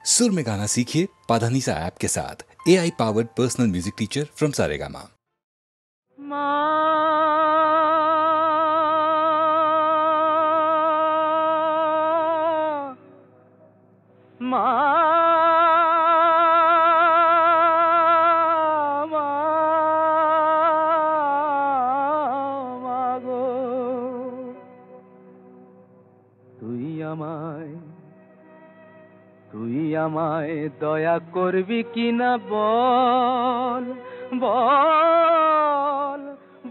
सुर में गाना सीखिए पाधानीसा ऐप के साथ। AI powered personal music teacher from Saregama. তুই আমায় দয়া করবি কিনা বল বল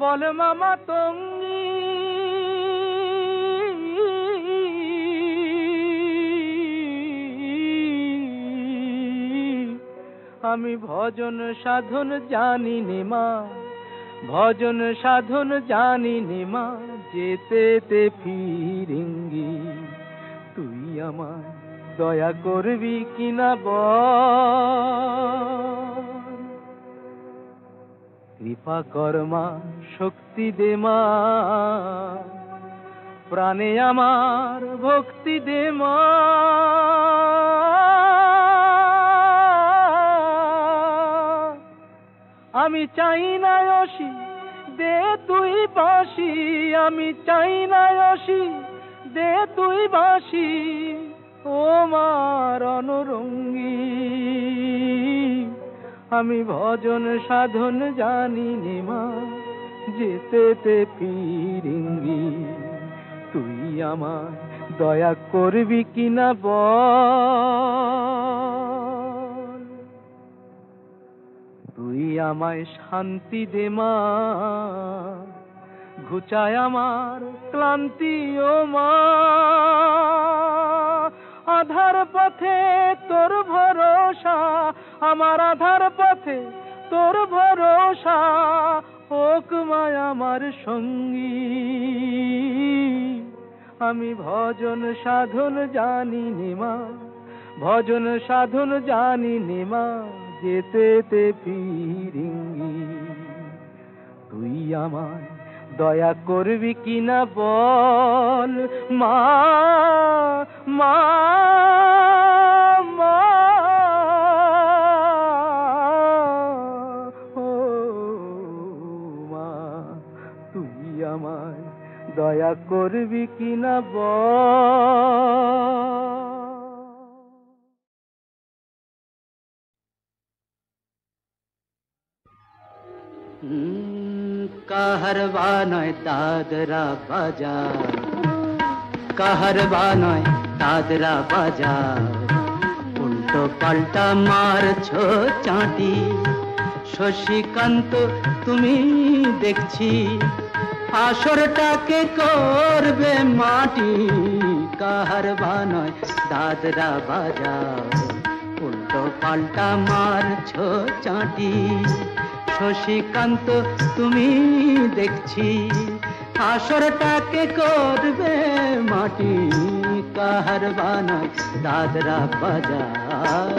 বল মামা তঙ্গি, আমি ভজন সাধন জানি নে মা, ভজন সাধন জানি নে মা, যেতে ফিরেঙ্গি। তুই আমায় দয়া করবি কিনা বল, কৃপা কর মা, শক্তি দে মা, প্রাণে আমার ভক্তি দে মা। আমি চাই না অসি, দে তুই বাঁশি, আমি চাই না অসি, দে তুই বাঁশি, ও মার অনুরঙ্গী। আমি ভজন সাধন জানি নে মা, যেতে ফিরেঙ্গি। তুই আমায় দয়া করবি কিনা বল, তুই আমায় শান্তি দে মা, ঘুচায় আমার ক্লান্তি ও মা। আধার পথে তোর ভরসা, আমার আধার পথে তোর ভরসা, হোক মায় আমার সঙ্গী। আমি ভজন সাধন জানি নে মা, ভজন সাধন জানি নে মা, যেতে ফিরেঙ্গি। তুই আমায় দয়া করবি কিনা বল মা, মা, মা, ও মা, তুই আমায় দয়া করবি কিনা বল। কাহারবা নয় দাদরা বাজার, কাহারবা নয় দাদরা বাজার, উল্টো পাল্টা মারছো চাঁটি। শশীকান্ত তুমি দেখছি আসরটাকে করবে মাটি। কাহারবা নয় দাদরা বাজার, উল্টো পাল্টা মারছো চাঁটি। শশীকান্ত তুমি দেখছি আসরটাকে করবে মাটি। কাহারবা নয় দাদরা বাজার।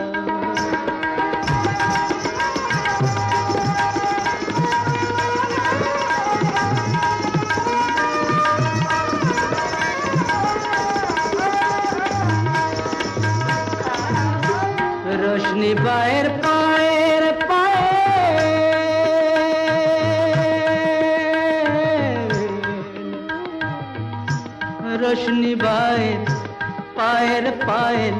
রোশনি বায়ের পায়ের পায়ে, রোশনি বায়ের পায়ের পায়ের,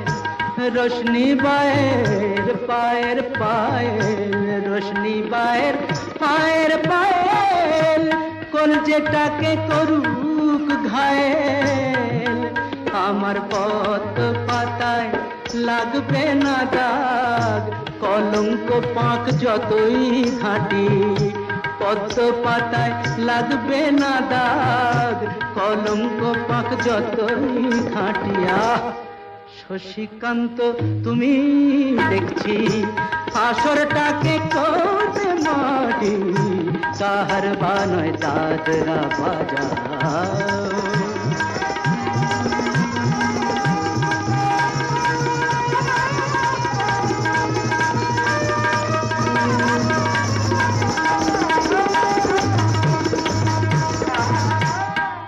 রোশনি বায়ের পায়ের পায়ের, রোশনি বায়ের পায়ের পায়ের, কলজেটাকে করুক ঘায়েল। আমার পথ পাতায় লাগবে না দাগ, কলঙ্ক পাক যতই ঘাঁটি। পদ্ম পাতায় লাগবে না দাগ, কলঙ্ক পাক যতই ঘাঁটিয়া। শশীকান্ত তুমি দেখছি আসরটাকে করবে মাটি। কাহারবা নয় দাদরা বাজার।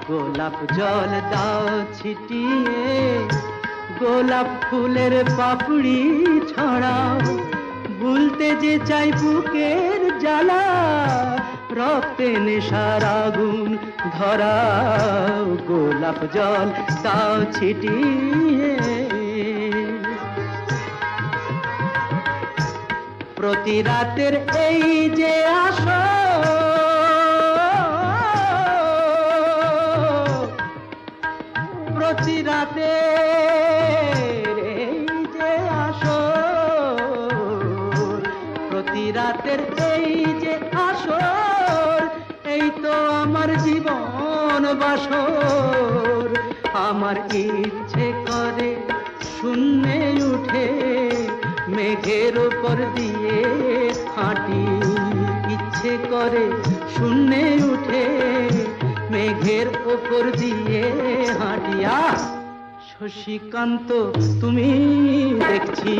গোলাপ জল দাও ছিটিয়ে, গোলাপ ফুলের পাপড়ি ছড়াও, ভুলতে যে চাই বুকের জ্বালা, রক্তে নেশার আগুন ধরাও, গোলাপ জল তাও ছিটিয়ে। প্রতি রাতের এই যে আসর, প্রতি রাতের এই যে আসর, প্রতি রাতের এই যে আসর, এই তো আমার জীবন বাসর। আমার ইচ্ছে করে শূন্যে উঠে মেঘের উপর দিয়ে হাঁটি, ইচ্ছে করে শূন্যে উঠে মেঘের উপর দিয়ে হাঁটিয়া। শশীকান্ত তুমি দেখছি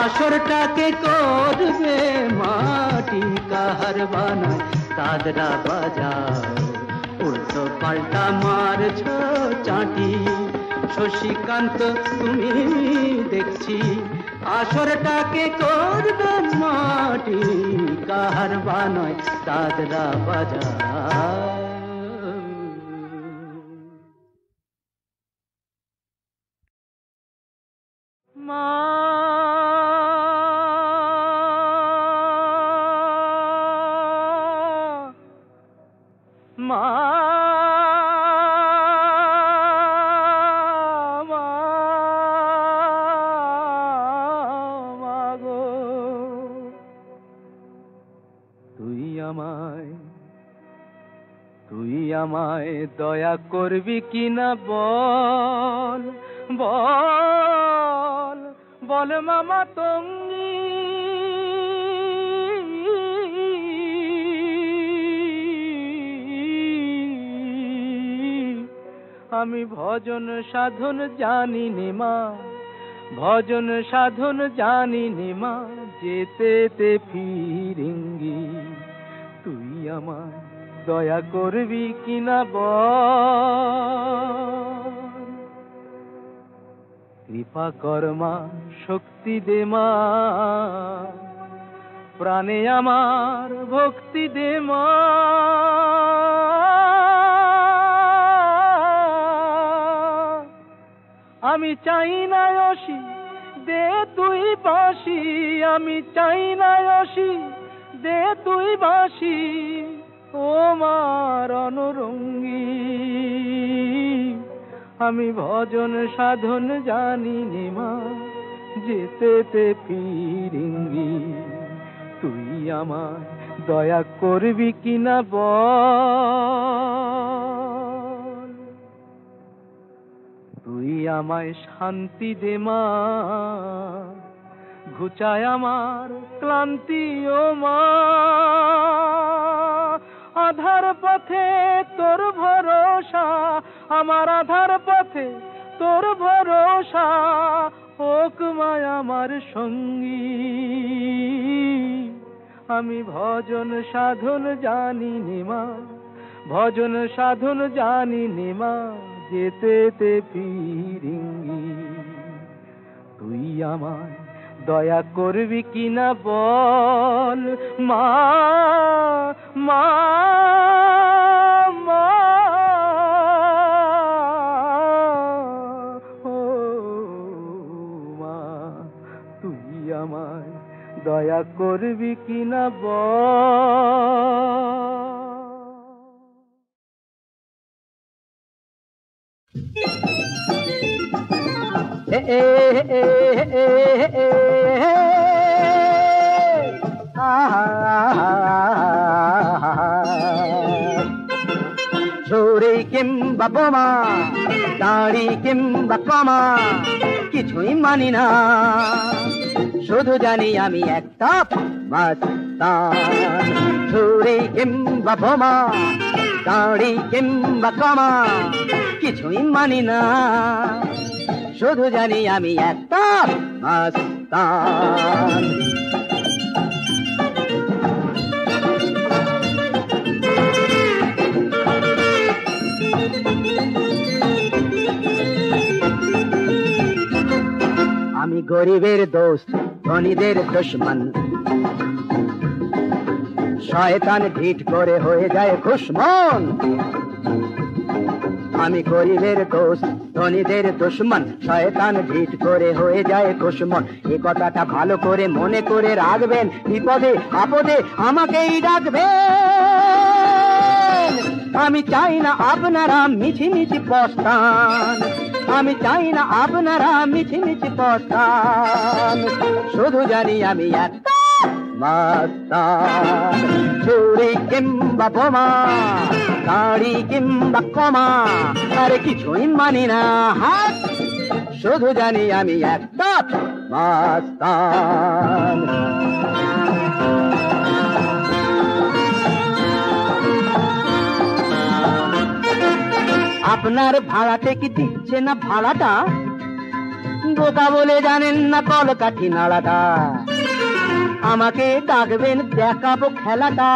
আসরটাকে করবে মাটি, কাহার বানায় দাদরা বাজাও, উল্টো পাল্টা মারছ চাটি। শশীকান্ত তুমি দেখছি আসরটাকে করবে মাটি, কাহার বানায় দাদরা বাজাও। মা মা গো, তুই আমায় দয়া করবি কিনা বল, বল বল মামা তঙ্গি। আমি ভজন সাধন জানি নে মা, ভজন সাধন জানি নে মা, যেতে ফিরেঙ্গি। তুই আমায় দয়া করবি কিনা বল। কৃপা কর মা, শক্তি দে মা, প্রাণে আমার ভক্তি দে মা। আমি চাই না অসি দে তুই বাঁশি, আমি চাই না অসি দে তুই বাঁশি, ও মার অনুরঙ্গী। আমি ভজন সাধন জানি নে মা, যেতে ফিরেঙ্গি। তুই আমার দয়া করবি কিনা বল। তুই আমায় শান্তি দে মা, ঘুচায় আমার ক্লান্তি ও মা। আধার পথে তোর ভরসা, আমার আধার পথে তোর ভরসা, হোক মায় আমার সঙ্গী। আমি ভজন সাধন জানি নে মা, ভজন সাধন জানি নে মা, যেতে ফিরেঙ্গি। তুই আমায় দয়া করবি কিনা বল মা, মা মা। ও মা, তুই আমায় দয়া করবি কিনা বল। ঝুড়ি কিংবা বোমা, দাড়ি কিংবা কমা, কিছুই মানি না, শুধু জানি আমি একটা মাস্তান। ঝুড়ি কিংবা বোমা, দাড়ি কিংবা কমা, কিছুই মানি না, শুধু জানি আমি একটা মাস্তান। আমি গরিবের দোস্ত ধনীদের দুশমন শয়তান ঢিঠ করে হয়ে যায় খুশমন আমি গরিবের দোস্ত ধনীদের দুশমন শয়তান ঢিঠ করে হয়ে যায় খুশমন এই কথাটা ভালো করে মনে করে রাখবেন বিপদে আপদে আমাকেই ডাকবেন আমি চাই না আপনারা মিছিমিছি পস্তান আমি চাই না আপনারা মিছিমিছি পস্তান শুধু জানি আমি একটা মাস্তান চুরি কিংবা বোমা দাড়ি কিংবা কমা আরে কিছুই মানি না হাত শুধু জানি আমি একটা মাস্তান আপনার ভাড়াতে কি দিচ্ছে না ভাড়াটা বোকা বলে জানেন না কলকাঠি নাড়াটা আমাকে ডাকবেন দেখাবো খেলাটা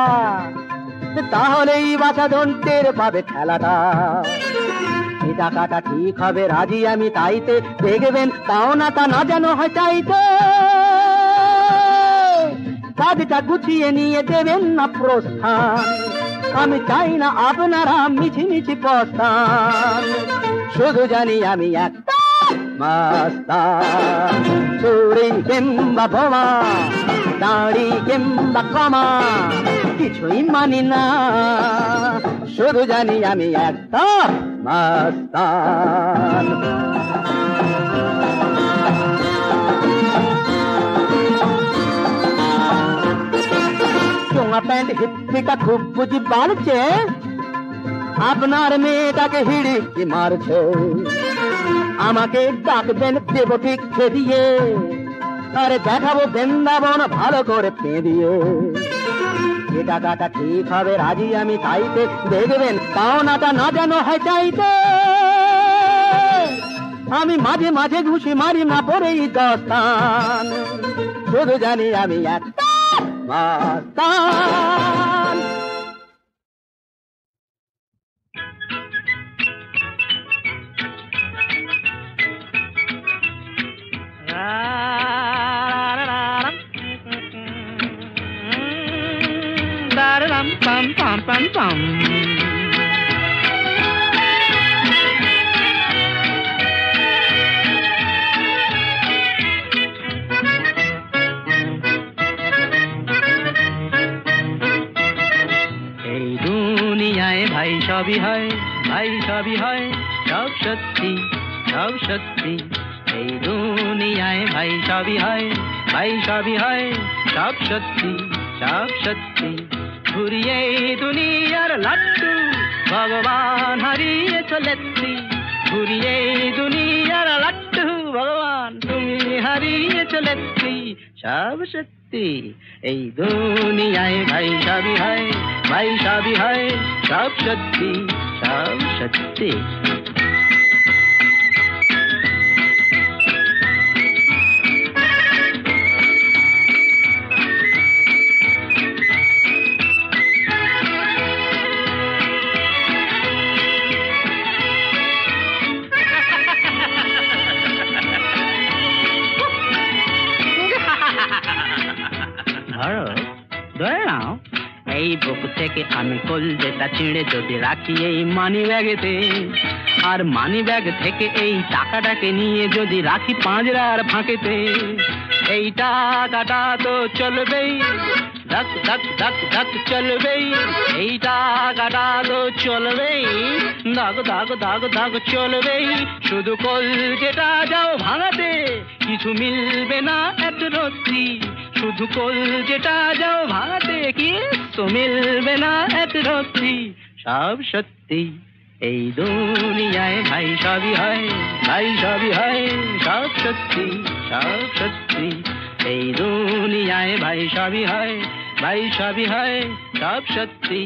তাহলেই বাঁচা ধনটের পাবে খেলাটা এই টাকাটা ঠিক হবে রাজি আমি তাইতে দেখবেন পাওনাটা না যেন হয় চাইতে কাজটা গুছিয়ে নিয়ে দেবেন না প্রস্থান আমি চাই না আপনারা মিছিমিছি পস্তান শুধু জানি আমি একটা মাস্তান চুরি কিংবা বোমা দাড়ি কিংবা কমা কিছুই মানি না শুধু জানি আমি একটা মাস্তান চোঙা প্যান্ট হিপ্পিটা খুব বুঝি বাড়ছে আপনার মেয়েটাকে হিড়িকি মারছে আমাকে ডাকবেন দেব ঠিক খেদিয়ে আরে দেখাবো বৃন্দাবন ভালো করে পেঁদিয়ে এ টাকাটা ঠিক হবে রাজি আমি তাইতে দেখবেন পাওনাটা না যেন হয় চাইতে আমি মাঝে মাঝে ঘুষি মারি না পরেই দস্তান শুধু জানি আমি একটা মাস্তান pam pam pam pam এই দুনিয়ায় ভাই সবই হয় সব সত্যি এই দুনিয়ায় ভাই সবই হয় সব সত্যি ঘুরিয়ে দুনিয়ার লাট্টু ভগবান হারিয়ে চলেছি ঘুরিয়ে দুনিয়ার লাট্টু ভগবান তুমি হারিয়ে চলেছি সব সত্যি এই দুনিয়ায় ভাই সবই হয় সব সত্যি এই বুক থেকে আমি কলজেটা ছিঁড়ে যদি রাখি এই মানি ব্যাগেতে আর মানি ব্যাগ থেকে এই টাকাটাকে নিয়ে যদি রাখি পাঁজরার ফাঁকেতে এই টাকাটা তো চলবেই ধক ধক ধক ধক চলবেই এই টাকাটা তো চলবেই দাগ দাগ দাগ দাগ চলবেই শুধু কলজেটা যাও ভাঙাতে কিছু মিলবে না এত রত্তি শুধু কলজেটা যাও ভাঙাতে কিছু মিলবে না এত রত্তি সব সত্যি এই দুনিয়ায় ভাই সবই হয় সব সত্যি এই দুনিয়ায় ভাই সবই হয় সব সত্যি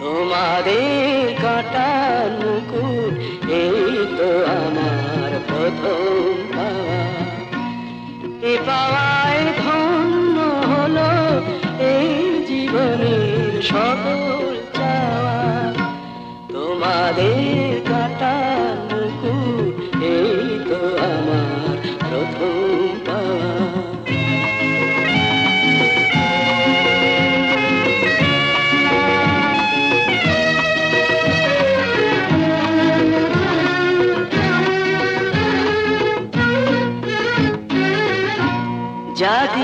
তোমাদের কাটার মুকুট এই তো আমার প্রথম পাওয়া এ পাওয়ায়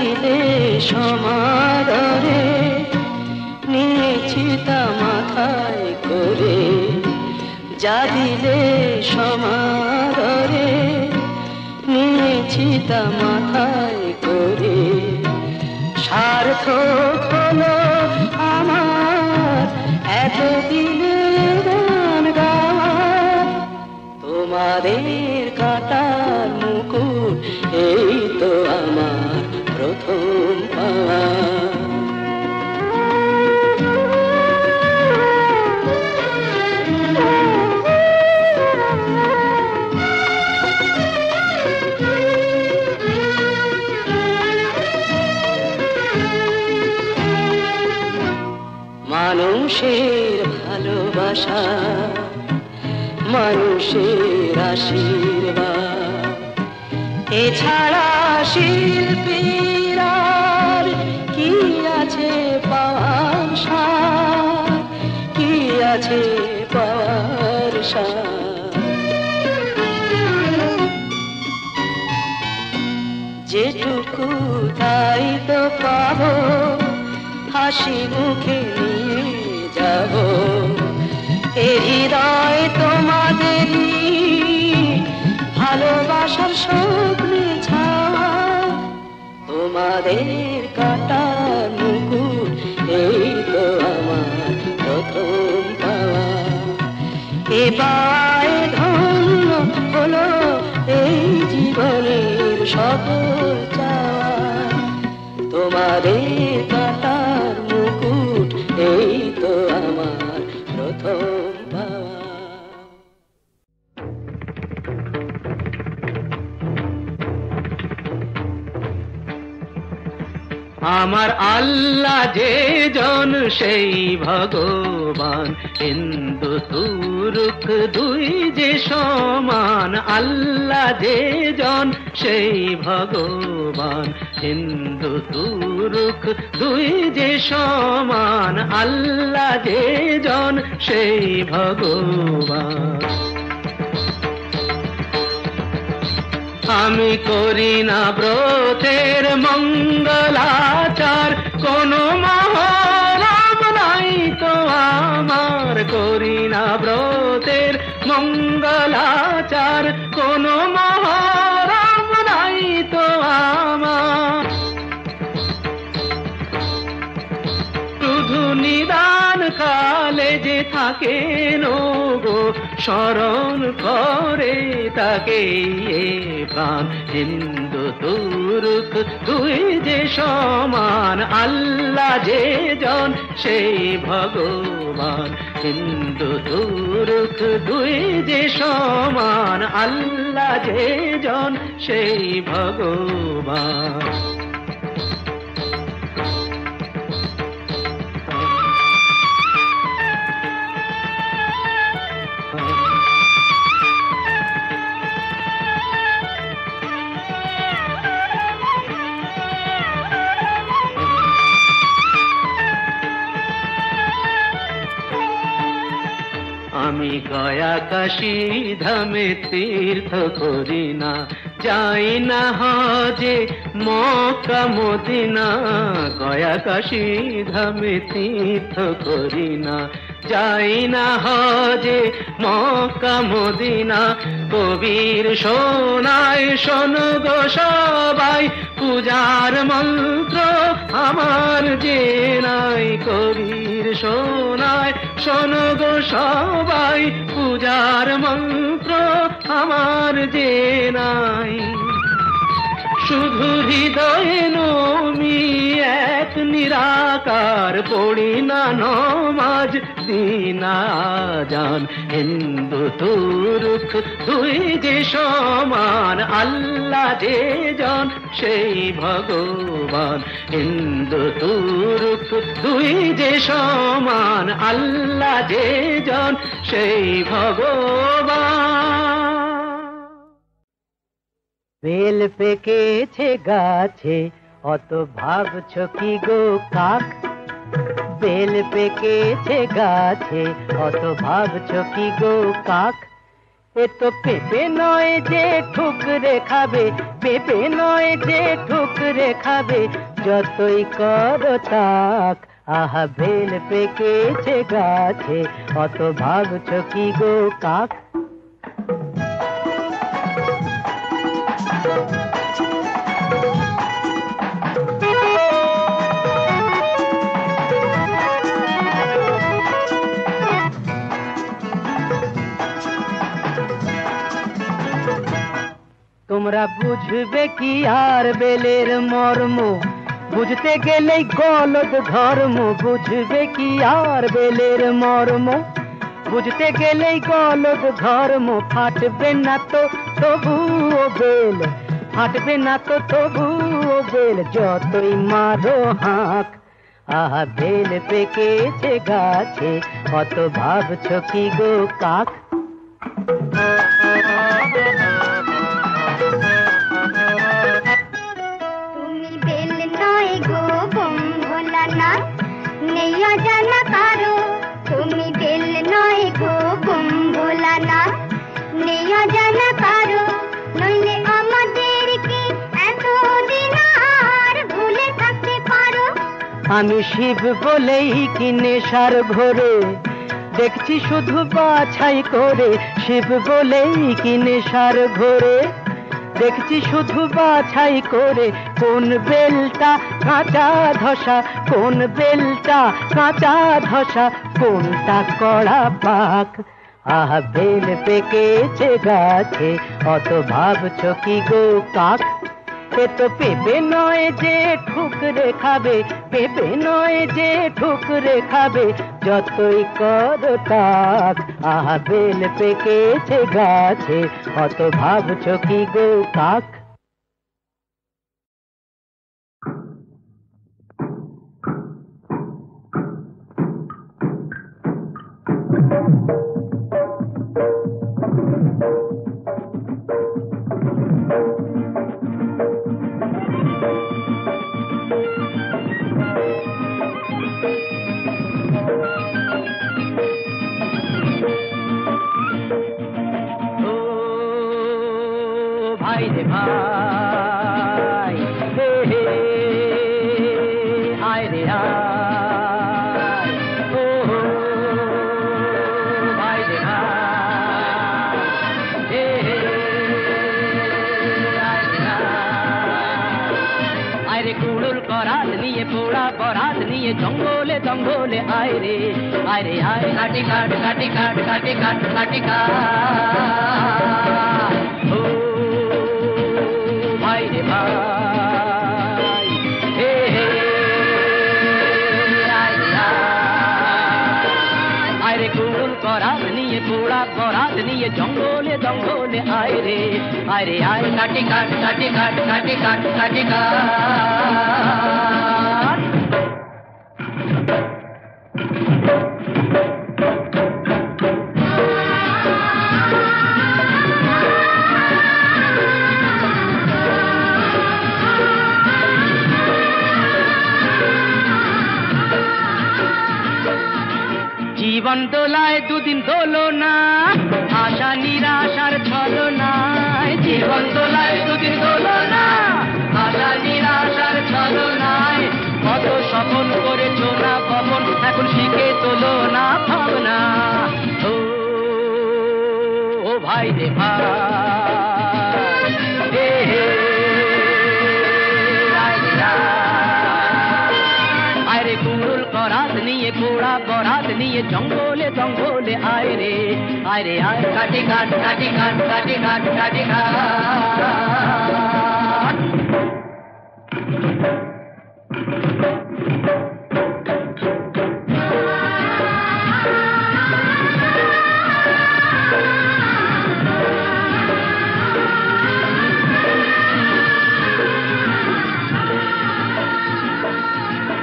দিলে সমাদরে নিয়েছি তা মাথায় করে, যা দিলে সমাদরে নিয়েছি তা মাথায় করে। সার্থক হলো আমার এতদিনের গান গাওয়া, তোমাদের কাটার মুকুট এই তো আমার প্রথম পাওয়া। মানুষের ভালোবাসা, মানুষের আশীর্বাদ, এছাড়া শিল্পীর আর কি আছে পাওয়ার সার, কি আছে পাওয়ার সার। যেটুকু তাই তো পাবো, হাসি মুখে নিয়ে যাব। এ হৃদয় তোমাদেরই ভালোবাসার স্বপ্নে ছাওয়া, তোমাদের কাটার মুকুট এই তো আমার প্রথম পাওয়া। এবার ধন্য হলো এই জীবনের সকল চাওয়া, তোমাদের কাটার মুকুট এই তো আমার প্রথম পাওয়া। আমার আল্লাহ যে জন সেই ভগবান, হিন্দু তুরুক দুই যে সমান। আল্লাহ যে জন সেই ভগবান, হিন্দু তুরুক দুই যে সমান। আল্লাহ যে জন সেই ভগবান। আমি করি না ব্রতের মঙ্গলাচার, কোনো মহরম নাই তো আমার। করি না ব্রতের মঙ্গলাচার, কোনো মহরম নাই তো আমার। শুধু নিদান কালে যে থাকে গো, স্মরণ করে তাকে এ প্রাণ। হিন্দু তুরুক দুই যে সমান, আল্লাহ যে জন সেই ভগবান। হিন্দু তুরুক দুই যে সমান, আল্লাহ যে জন সেই ভগবান। আমি গয়া কাশী ধামে তীর্থ করি না, যাই না হজে মক্কা মদিনা। গয়া কাশী ধামে তীর্থ করি না, যাই না হজে মক্কা মদিনা। কবির শোনায় শোনো গো সবাই, পূজার মন্ত্র আমার যে নাই। কবির শোনায় শোনো গো সবাই, পূজার মন্ত্র আমার যে নাই। শুধু হৃদয়ে নমি এক নিরাকার, পড়ি না নমাজ দিনা জান। হিন্দু তুরুক দুই যে সমান, আল্লাহ যে জন সেই ভগবান। হিন্দু তুরুক দুই যে সমান, আল্লাহ যে জন সেই ভগবান। বেল পেকেছে গাছে অত ভাবছ কি গো কাক? বেল পেকেছে গাছে অত ভাবছ কি গো কাক? এ তো পেঁপে নয় যে ঠুকরে খাবে, পেঁপে নয় যে ঠুকরে খাবে, যতই করো তাক। আহা বেল পেকেছে গাছে, অত ভাবছো কি গো কাক? তোমরা বুঝবে কি আর বেলের মর্ম, বুঝতে গেলেই গলদ ধর্ম। বুঝবে কি আর বেলের মর্ম, বুঝতে গেলেই গলদ ধর্ম। ফাটবে না তো তবুও বেল, ফাটবে না তো তবুও বেল, যতই মারো হাঁক। আহা বেল পেকেছে গাছে, অত ভাবছো কি গো কাক? তুমি বেল নয় গো বোম ভোলানাথ, নেই অজানা কারো। তুমি বেল নয় গো বোম ভোলানাথ, নেই অজানা কারো। নইলে আমাদেরকে এতদিন আর ভুলে থাকতে পারো। আমি শিব বলেই কি নেশার ঘোরে দেখছি শুধু বাছাই করে। শিব বলেই কি নেশার ঘোরে দেখছি শুধু বাছাই করে। কোন বেলটা কাঁচা ধসা, কোন বেলটা কাঁচা ধসা, কোনটা কড়া পাক। আহা বেল পেকেছে গাছে, অত ভাবছো কি গো কাক? এ তো পেঁপে নয় যে ঠুকরে খাবে, পেঁপে নয় যে ঠুকরে খাবে, যতই করো তাক। আহা বেল পেকেছে গাছে, অত ভাবছো কি গো কাক? ভাই রে ভাই, হে হে আয় রে আয়, ও ভাই রে ভাই, হে হে আয় রে আয় রে। কুড়ুল করাত নিয়ে পোড়া পরাত নিয়ে জঙ্গলে জঙ্গলে আয় রে আয় রে আয়। কাটি কাট কাটি কাট কাটি কাট কাটি কাট, ও ভাই রে ভাই, হে হে আয় রে আয় রে। কুড়ুল করাত নিয়ে পোড়া পরাত নিয়ে জঙ্গলে জঙ্গলে আয় রে আয় রে আয়। কাটি কাট কাটি কাট কাটি কাট কাটি কাট। জীবন দোলায় দুদিন দোলো না, আশা নিরাশার ছলনায়। জীবন দোলায় দুদিন দোলো না, আশা নিরাশার ছলনায়। কত স্বপন করেছো না ভবন, এখন শিখে তোলো না ভাবনা। ও ভাই রে ভাই, হে হে আয় রে আয় রে। কুড়ুল করাত নিয়ে পোড়া বরাত নিয়ে জঙ্গলে জঙ্গলে আয় রে আয় রে আয়। কাটি কাট কাটি কাট কাটি কাট কাটি কাট।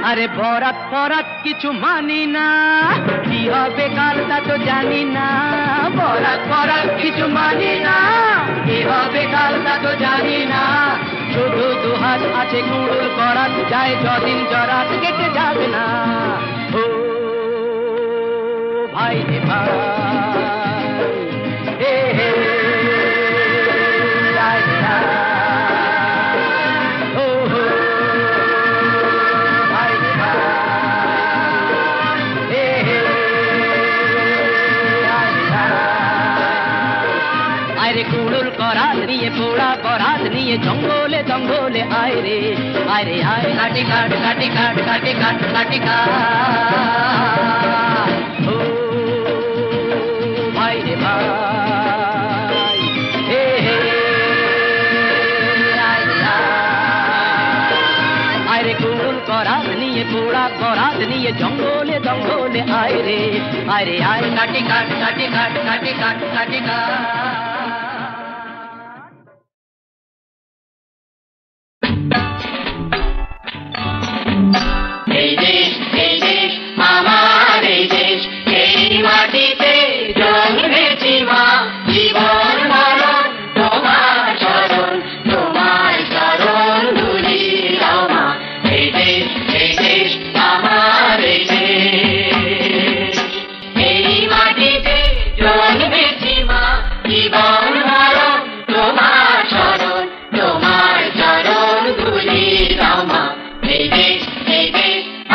আরে বরাত ফরাত কিছু মানি না, কি হবে কাল তা তো জানি না। বরাত ফরাত কিছু মানি না, কি হবে কাল তা তো জানি না। শুধু দুহাত আছে কুড়ুল করাত, যায় যদিন জরাত কেটে যাবে না। ও ভাই রে ভাই, হে হে জঙ্গলে জঙ্গলে আয় রে আয় কাটি কাট কাটি কাট কাটি কাট কাটি কাট ও ভাই রে ভাই হে হে আয় রে কুল করাত নিয়ে পোড়া করাত নিয়ে জঙ্গলে জঙ্গলে আয় রে আয় কাটি কাট কাটি কাট কাটি কাট কাটি কাট এই দেশ আমার এই দেশ এই মাটিতে জন্মেছি মা জীবন মরণ তোমার চরণ ধুলি দাও মা এই দেশ আমার এই দেশ এই মাটিতে জন্মেছি মা জীবন মরণ তোমার চরণ ধুলি দাও মা এই দেশ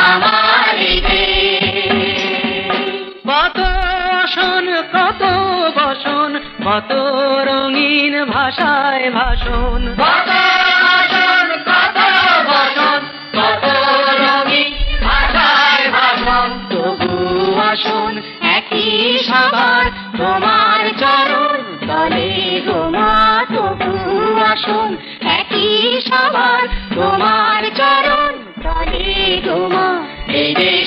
আমার এই কত আসন কত বসন কত রঙিন ভাষায় ভাষণ কত আসন কত বসন কত রঙিন ভাষায় ভাষণ তবু আসন একই সবার তোমার চরণ তলে গোমা তবু আসন একই সবার তোমার চরণ তলে গোমা এই দেশ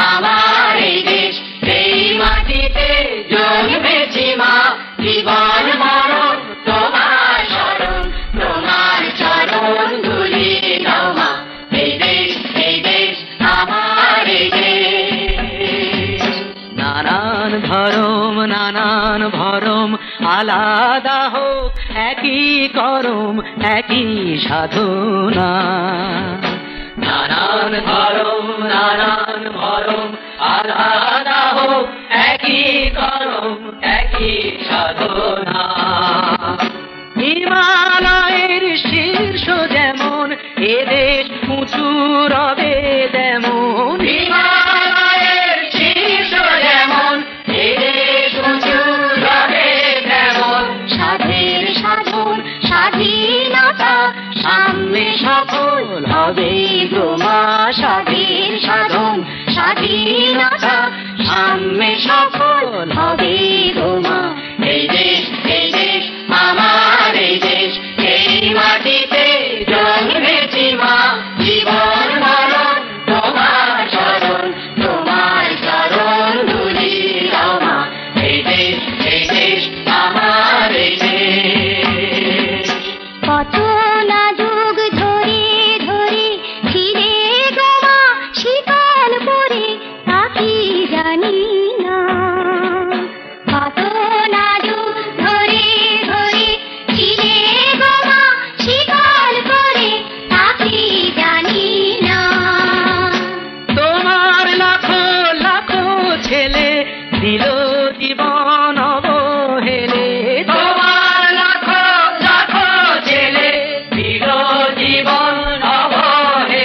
আমার এই দেশ এই মাটিতে জন্মেছি মা জীবন মরণ তোমার চরণ ধুলি দাও মা এই দেশ আমার এই দেশ নানান ধরম নানান ভরম আলাদা হোক একই করম একই সাধনা নানান ধরম নানান ভরম আলাদা হোক একই করম একই সাধনা হিমালয়ের শীর্ষ যেমন এ দেশ উঁচু রবে তেমন হিমালয়ের শীর্ষ যেমন এ দেশ উঁচু রবে তেমন সাধের সাধন স্বাধীনতা সামনে সফল হবে গোমা সাধের সাধন স্বাধীনতা সামনে সফল হবে গোমা এই দেশ আমার এই দেশ এই মাটিতে জন্মেছি মা জীবন মরণ তোমার চরণ ধুলি দাও মা এই দেশ আমার এই দেশ কত না যুগ ধরে ধরে ফিরে গোমা শীতল পরে তা কি জানি না কত না যুগ ধরে ধরে ফিরে গোমা শীতল পরে তা কি জানি না তোমার লাখো লাখো ছেলে দিল জীবন অবহেলে তোমার লাখো লাখো ছেলে দিল জীবন অবহেলে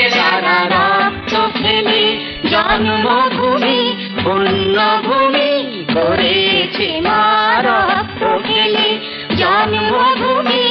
রক্ত ফেলে জন্মভূমি পুণ্যভূমি করেছে মা রক্ত ফেলে জন্মভূমি